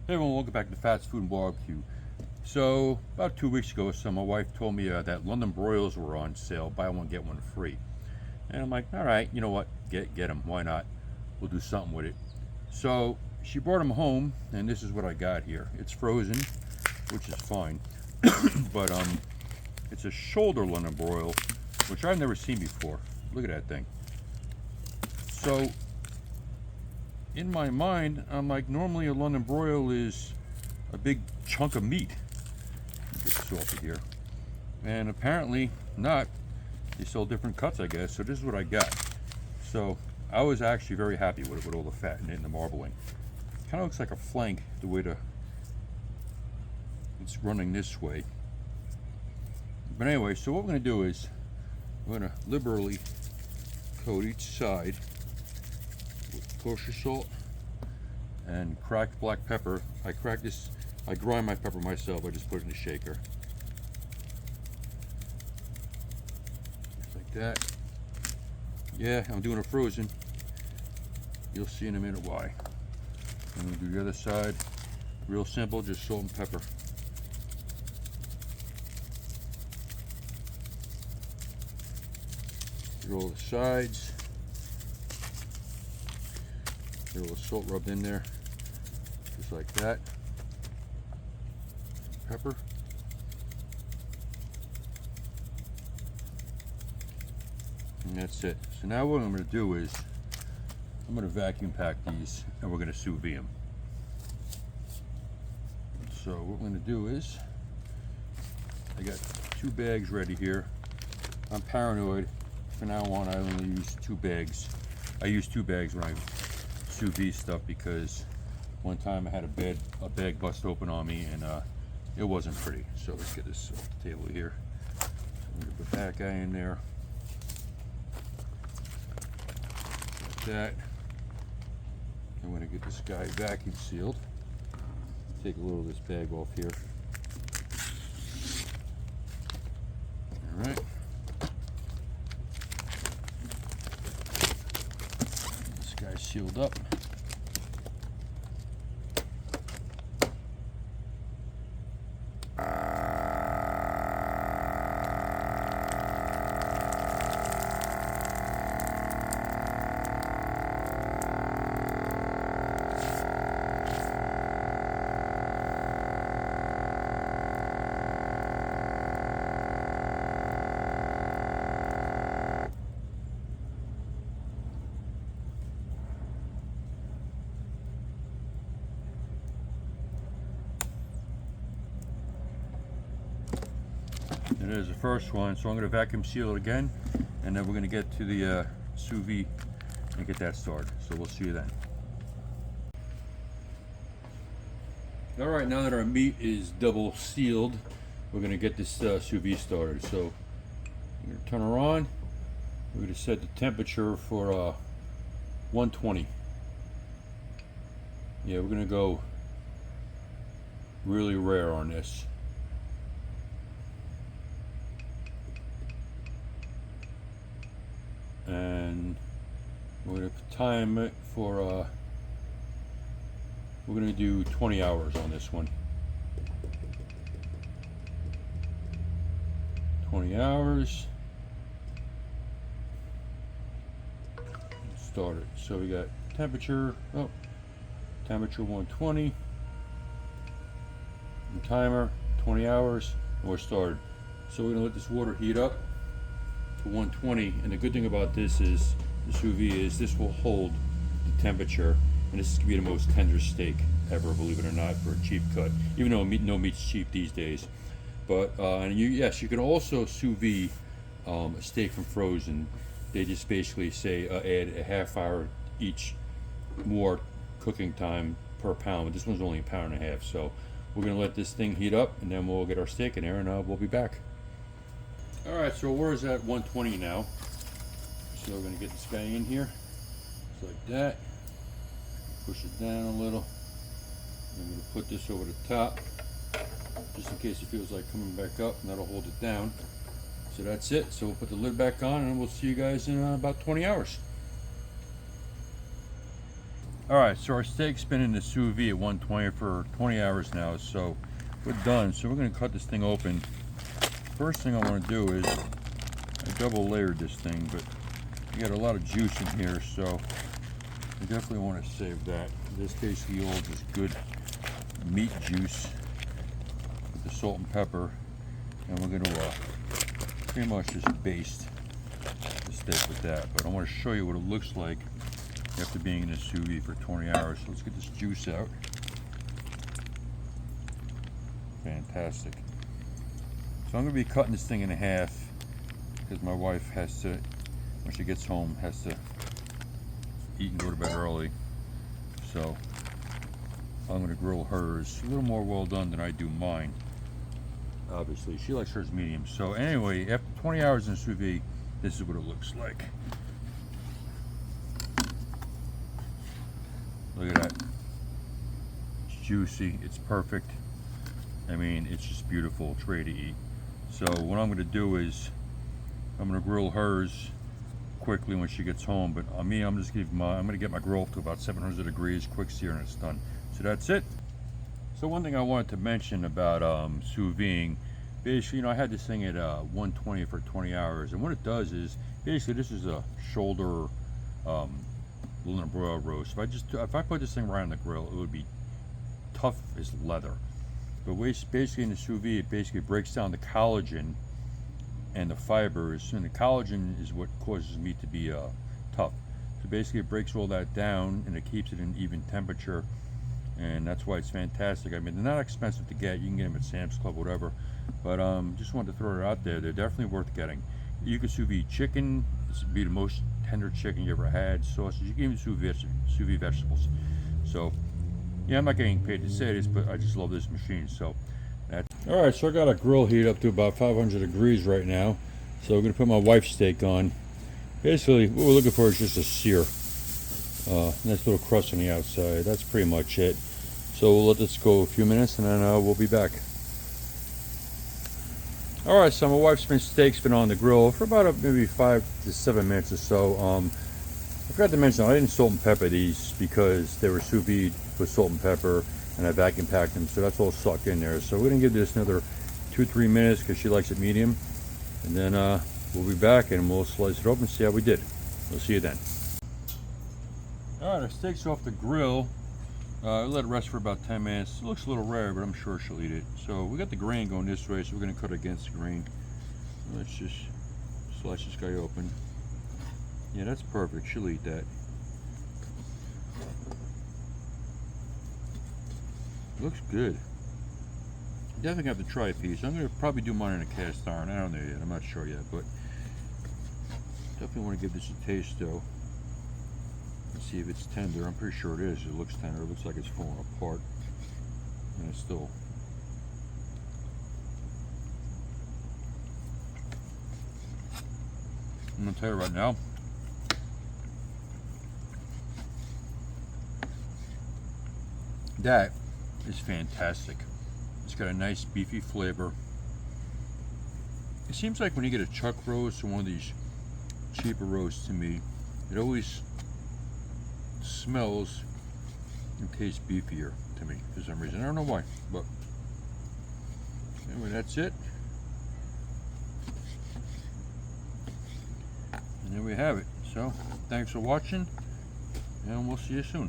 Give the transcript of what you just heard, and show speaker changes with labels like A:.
A: Hey everyone, welcome back to Fast Food and Barbecue. So, about 2 weeks ago or so, my wife told me that London broils were on sale, buy one, get one free. And I'm like, all right, you know what, get them, why not? We'll do something with it. So, she brought them home, and this is what I got here. It's frozen, which is fine. But it's a shoulder London broil, which I've never seen before. Look at that thing. So, in my mind, I'm like, normally a London broil is a big chunk of meat. Get salted here. And apparently not. They sell different cuts, I guess. So this is what I got. So I was actually very happy with it, with all the fat in it and the marbling. Kind of looks like a flank, the way it's running this way. But anyway, so what we're going to do is we're going to liberally coat each side with kosher salt and cracked black pepper. I grind my pepper myself. I just put it in a shaker. Just like that. Yeah, I'm doing it frozen. You'll see in a minute why. I'm going to do the other side. Real simple, just salt and pepper. Get all the sides. Get all the salt rubbed in there, just like that. Pepper. And that's it. So now what I'm going to do is I'm going to vacuum pack these and we're going to sous vide them. So what we're going to do is I got 2 bags ready here. I'm paranoid. From now on, I only use 2 bags. I use 2 bags when I sous vide stuff because one time I had a bag bust open on me and it wasn't pretty. So let's get this off the table here. I'm gonna put that guy in there. Like that. I'm gonna get this guy vacuum sealed. Take a little of this bag off here. All right. This guy's sealed up. And there's the first one, so I'm going to vacuum seal it again, and then we're going to get to the sous vide and get that started. So we'll see you then. All right, now that our meat is double sealed, we're going to get this sous vide started. So I'm going to turn her on. We're going to set the temperature for 120. Yeah, we're going to go really rare on this. And we're going to time it for we're going to do 20 hours on this one. 20 hours. Start it. So we got temperature, temperature 120, and timer 20 hours, and we're started. So we're going to let this water heat up to 120, and the good thing about this is the sous vide is this will hold the temperature, and this is going to be the most tender steak ever, believe it or not, for a cheap cut, even though no meat's cheap these days. But and yes, you can also sous vide a steak from frozen. They just basically say add a half hour each more cooking time per pound, but this one's only 1.5 pounds. So we're going to let this thing heat up, and then we'll get our steak in there, and we'll be back. Alright, so we're at 120 now. So we're going to get this guy in here. Just like that. Push it down a little. I'm going to put this over the top, just in case it feels like coming back up, and that'll hold it down. So that's it. So we'll put the lid back on, and we'll see you guys in about 20 hours. Alright, so our steak's been in the sous vide at 120 for 20 hours now, so we're done. So we're going to cut this thing open. First thing I want to do is, I double layered this thing, but you got a lot of juice in here, so I definitely want to save that. This basically all just good meat juice with the salt and pepper, and we're going to pretty much just baste the steak with that. But I want to show you what it looks like after being in the sous vide for 20 hours. So let's get this juice out. Fantastic. So I'm going to be cutting this thing in half because my wife has to, when she gets home, has to eat and go to bed early. So I'm going to grill hers a little more well done than I do mine. Obviously, she likes hers medium. So anyway, after 20 hours in sous vide, this is what it looks like. Look at that. It's juicy. It's perfect. I mean, it's just beautiful. It's ready to eat. So what I'm going to do is I'm going to grill hers quickly when she gets home. But on me, I'm going to get my grill to about 700 degrees, quick sear, and it's done. So that's it. So one thing I wanted to mention about sous vide, basically, I had this thing at 120 for 20 hours, and what it does is basically this is a shoulder broil roast. If I put this thing right on the grill, it would be tough as leather. But basically in the sous vide, it basically breaks down the collagen and the fibers, and the collagen is what causes meat to be tough. So basically it breaks all that down and it keeps it in even temperature, and that's why it's fantastic. I mean, they're not expensive to get. You can get them at Sam's Club, whatever. But just wanted to throw it out there. They're definitely worth getting. You can sous vide chicken. This would be the most tender chicken you ever had. Sausage. You can even sous vide vegetables. So yeah, I'm not getting paid to say this, but I just love this machine. So that's all right. So I got a grill heat up to about 500 degrees right now. So we're gonna put my wife's steak on. Basically, what we're looking for is just a sear. Nice little crust on the outside. That's pretty much it. So we'll let this go a few minutes, and then we'll be back. All right, so my wife's steak's been on the grill for about maybe 5 to 7 minutes or so. I forgot to mention, I didn't salt and pepper these because they were sous vide with salt and pepper, and I vacuum packed them, so that's all sucked in there. So we're gonna give this another 2-3 minutes because she likes it medium, and then we'll be back and we'll slice it open and see how we did. We'll see you then. All right, our steak's off the grill. Let it rest for about 10 minutes. It looks a little rare, but I'm sure she'll eat it. So we got the grain going this way, so we're going to cut against the grain. Let's just slice this guy open. Yeah, that's perfect. She'll eat that. Looks good. Definitely have to try a piece. I'm going to probably do mine in a cast iron. I don't know yet. I'm not sure yet, but definitely want to give this a taste, though. Let's see if it's tender. I'm pretty sure it is. It looks tender. It looks like it's falling apart. And it's still. I'm going to tell you right now. That is fantastic. It's got a nice beefy flavor. It seems like when you get a chuck roast or one of these cheaper roasts, to me, it always smells and tastes beefier to me for some reason. I don't know why, but anyway, that's it. And there we have it. So thanks for watching, and we'll see you soon.